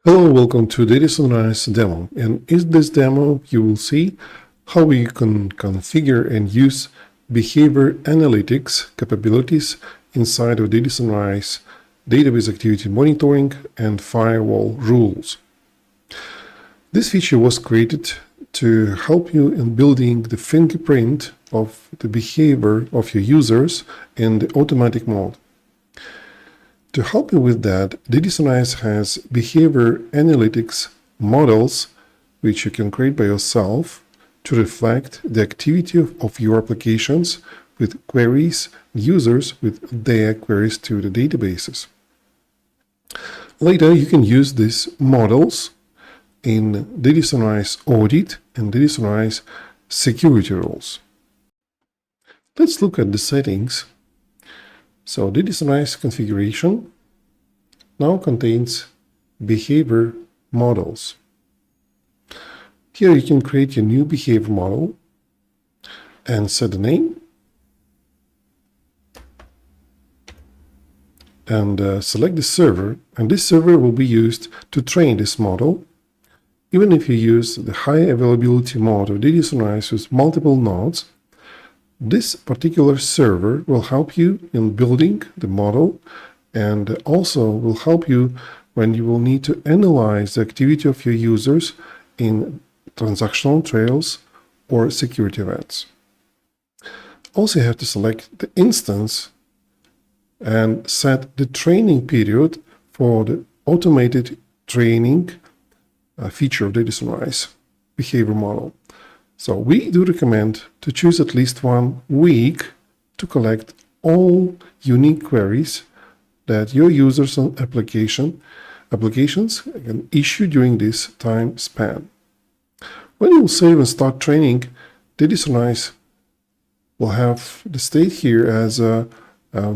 Hello, welcome to DataSunrise demo. And in this demo, you will see how you can configure and use behavior analytics capabilities inside of DataSunrise database activity monitoring and firewall rules. This feature was created to help you in building the fingerprint of the behavior of your users in the automatic mode. To help you with that, DataSunrise has behavior analytics models which you can create by yourself to reflect the activity of your applications with queries, users with their queries to the databases. Later, you can use these models in DataSunrise audit and DataSunrise security rules. Let's look at the settings. So DataSunrise configuration now contains behavior models. Here you can create a new behavior model and set the name and select the server, and this server will be used to train this model. Even if you use the high availability mode of DataSunrise with multiple nodes, this particular server will help you in building the model and also will help you when you will need to analyze the activity of your users in transactional trails or security events. Also, you have to select the instance and set the training period for the automated training feature of DataSunrise behavior model. So we do recommend to choose at least 1 week to collect all unique queries that your users and applications can issue during this time span. When you save and start training, DataSunrise will have the state here as a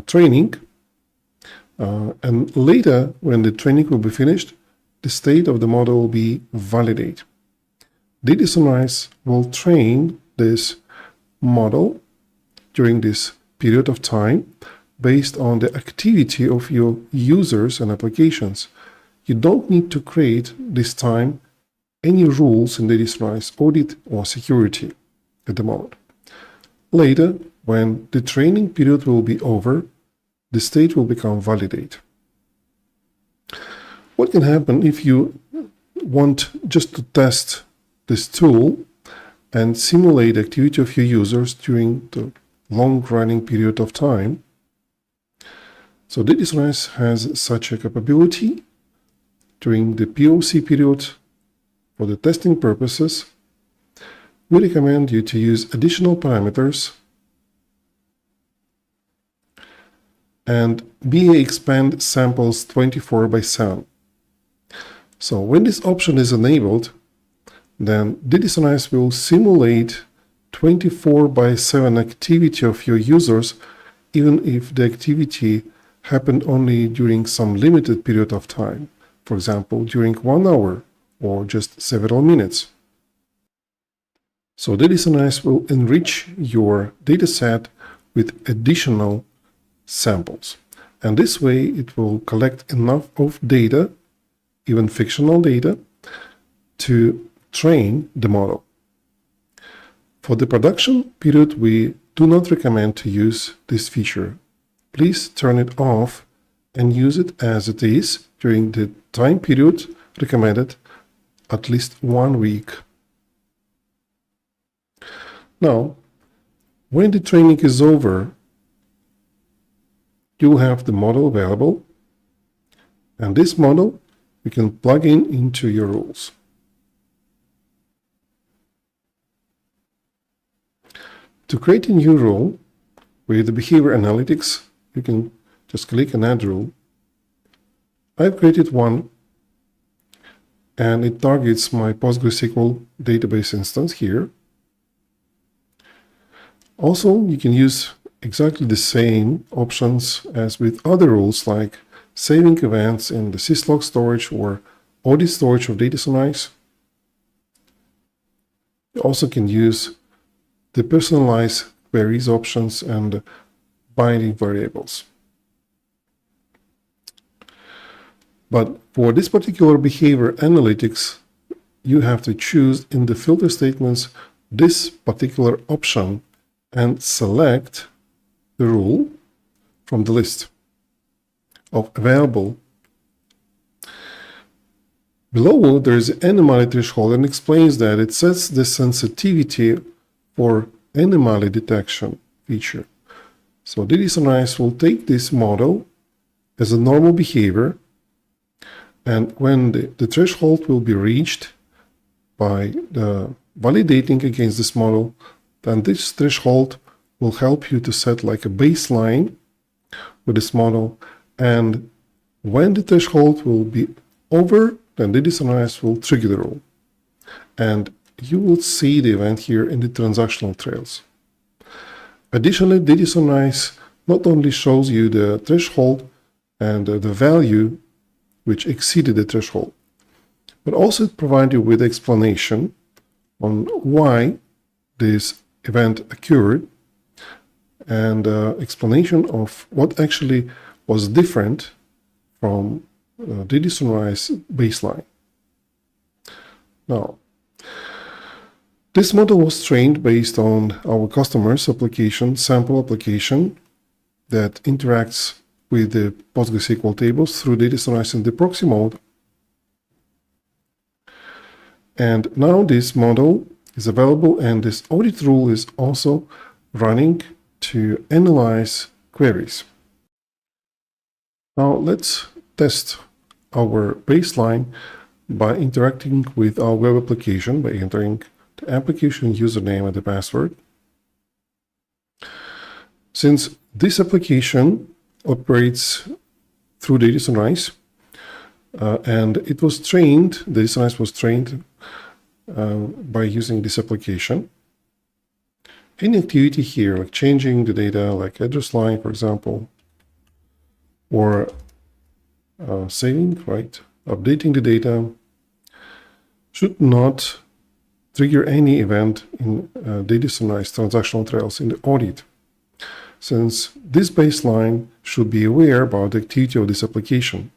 training, and later when the training will be finished, the state of the model will be validate. DataSunrise will train this model during this period of time based on the activity of your users and applications. You don't need to create this time any rules in DataSunrise audit or security at the moment. Later, when the training period will be over, the state will become validate. What can happen if you want just to test this tool and simulate the activity of your users during the long-running period of time? So DataSunrise has such a capability during the POC period. For the testing purposes, we recommend you to use additional parameters and BA expand samples 24/7. So when this option is enabled, then DataSunrise will simulate 24/7 activity of your users, even if the activity happened only during some limited period of time, for example, during 1 hour or just several minutes. So DataSunrise will enrich your dataset with additional samples. And this way it will collect enough of data, even fictional data, to train the model. For the production period, we do not recommend to use this feature. Please turn it off and use it as it is during the time period recommended, at least 1 week. Now, when the training is over, you will have the model available, and this model you can plug into your rules. To create a new rule with the behavior analytics, you can just click on add rule. I've created one, and it targets my PostgreSQL database instance here. Also, you can use exactly the same options as with other rules, like saving events in the syslog storage or audit storage of DataSunrise. You also can use the personalized queries options and binding variables. But for this particular behavior analytics, you have to choose in the filter statements this particular option and select the rule from the list of available. Below, there is an anomaly threshold and explains that it sets the sensitivity for anomaly detection feature. So DataSunrise will take this model as a normal behavior, and when the threshold will be reached by validating against this model, then this threshold will help you to set like a baseline with this model, and when the threshold will be over, then DataSunrise will trigger the rule. And you will see the event here in the transactional trails. Additionally, DataSunrise not only shows you the threshold and the value which exceeded the threshold, but also it provides you with explanation on why this event occurred and explanation of what actually was different from DataSunrise baseline. Now, this model was trained based on our customer's application, sample application that interacts with the PostgreSQL tables through DataSunrise in the proxy mode. And now this model is available, and this audit rule is also running to analyze queries. Now let's test our baseline by interacting with our web application by entering the application username and the password. Since this application operates through DataSunrise and it was trained, DataSunrise was trained by using this application. Any activity here, like changing the data, like address line, for example, or saving, right, updating the data, should not trigger any event in DataSunrise transactional trails in the audit, since this baseline should be aware about the activity of this application.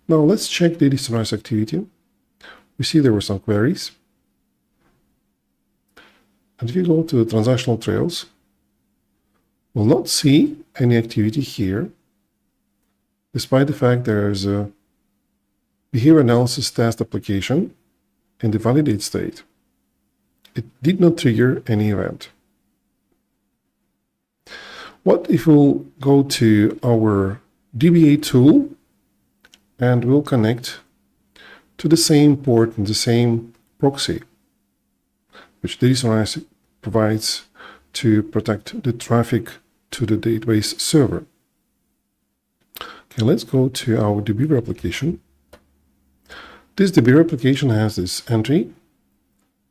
Now let's check DataSunrise activity. We see there were some queries. And if you go to the transactional trails, we'll not see any activity here, despite the fact there is a behavior analysis test application in the validate state. It did not trigger any event. What if we'll go to our DBA tool and we'll connect to the same port and the same proxy, which DataSunrise provides to protect the traffic to the database server. Okay, let's go to our DBA application. This DBA application has this entry,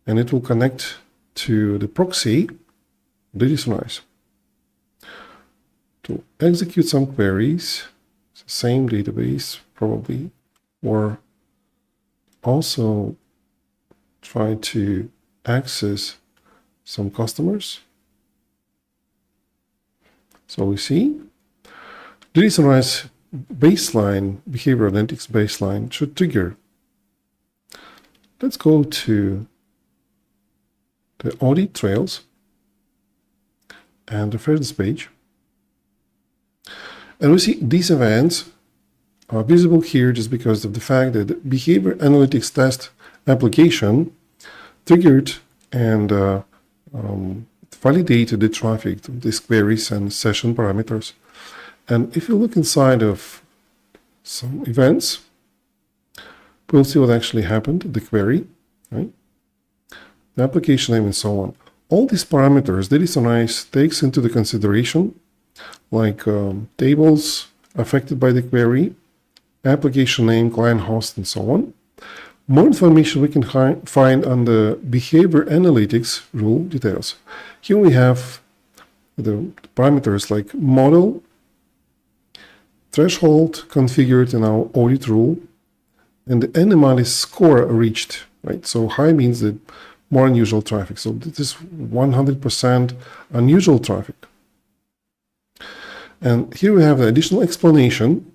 and it will connect to the proxy DataSunrise to execute some queries, same database probably, or also try to access some customers. So we see DataSunrise baseline, behavior analytics baseline should trigger. Let's go to the audit trails and refresh this page. And we see these events are visible here just because of the fact that the behavior analytics test application triggered and validated the traffic to these queries and session parameters. And if you look inside of some events, we'll see what actually happened, the query, right? The application name and so on. All these parameters DataSunrise takes into the consideration, like tables affected by the query, application name, client host, and so on. More information we can find on the behavior analytics rule details. Here we have the parameters like model, threshold configured in our audit rule, and the anomaly score reached, right? So high means that more unusual traffic. So this is 100% unusual traffic. And here we have the additional explanation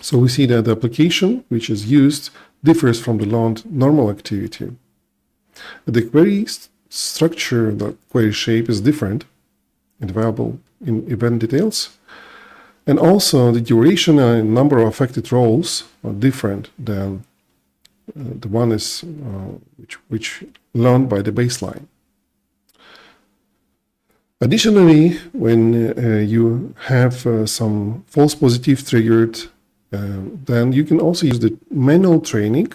So we see that the application which is used differs from the normal activity. The query structure, the query shape is different and available in event details. And also the duration and number of affected roles are different than the one is which learned by the baseline. Additionally, when you have some false positive triggered, then you can also use the manual training,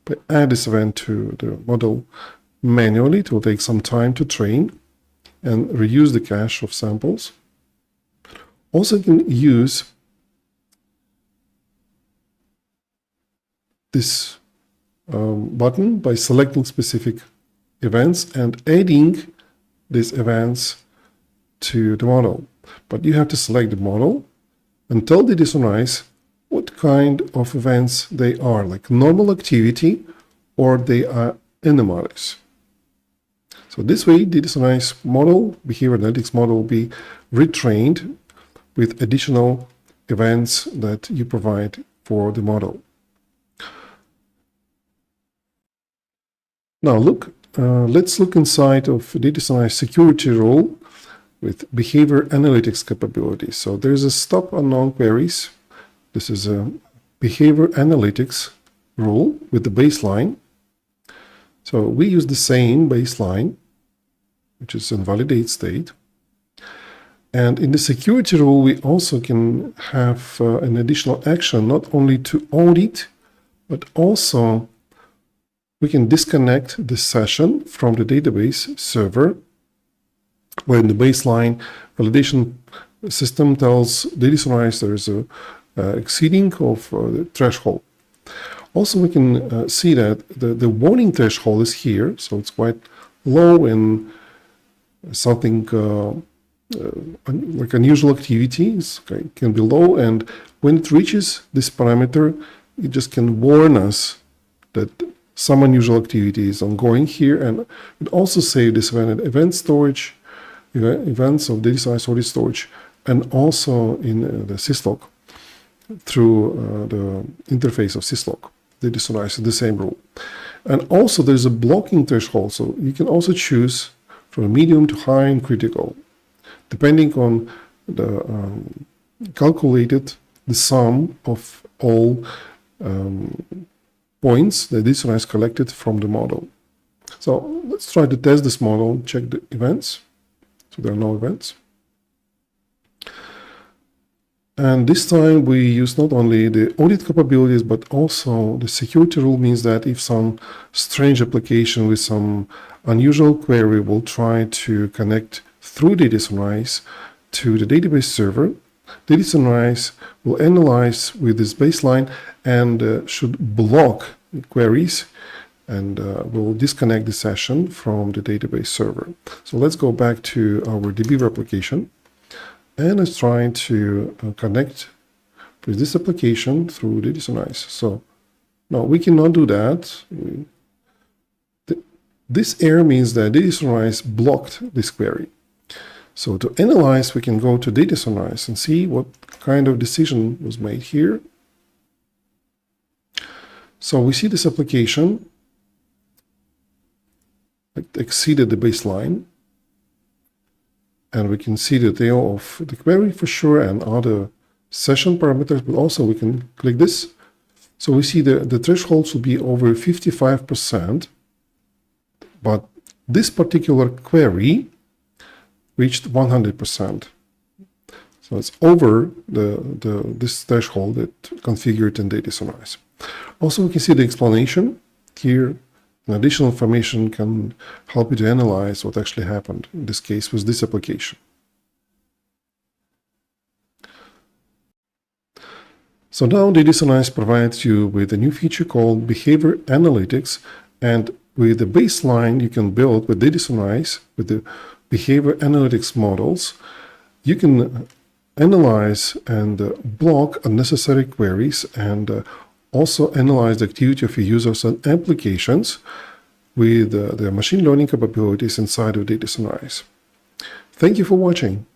but add this event to the model manually. It will take some time to train and reuse the cache of samples. Also, you can use this button by selecting specific events and adding these events to the model. But you have to select the model and tell DataSunrise what kind of events they are, like normal activity or they are anomalous. So this way, DataSunrise model, behavior analytics model, will be retrained with additional events that you provide for the model. Now let's look inside of DataSunrise security rule with behavior analytics capabilities. So there's a stop unknown queries. This is a behavior analytics rule with the baseline. So we use the same baseline, which is invalidate state. And in the security rule, we also can have an additional action, not only to audit, but also we can disconnect the session from the database server when the baseline validation system tells DataSunrise there is a exceeding of the threshold. Also, we can see that the warning threshold is here, so it's quite low in something like unusual activities, okay, can be low, and when it reaches this parameter, it just can warn us that some unusual activity is ongoing here, and it also save this event storage, events of DataSunrise audit storage, and also in the syslog through the interface of syslog. DataSunrise is the same rule. And also there's a blocking threshold, so you can also choose from medium to high and critical, depending on the calculated the sum of all points that DataSunrise collected from the model. So let's try to test this model, check the events. So there are no events. And this time we use not only the audit capabilities, but also the security rule means that if some strange application with some unusual query will try to connect through DataSunrise to the database server, DataSunrise will analyze with this baseline and should block queries and will disconnect the session from the database server. So let's go back to our DBeaver application. And let's try to connect with this application through DataSunrise. So now we cannot do that. This error means that DataSunrise blocked this query. So to analyze, we can go to DataSunrise and see what kind of decision was made here. So we see this application exceeded the baseline. And we can see the detail of the query for sure and other session parameters, but also we can click this. So we see the thresholds will be over 55%, but this particular query reached 100%. So it's over this threshold that configured in DataSunrise. Also, we can see the explanation here. And additional information can help you to analyze what actually happened, in this case with this application. So now DataSunrise provides you with a new feature called Behavior Analytics, and with the baseline you can build with DataSunrise, with the Behavior Analytics models, you can analyze and block unnecessary queries and also analyze the activity of your users and applications with the machine learning capabilities inside of DataSunrise. Thank you for watching.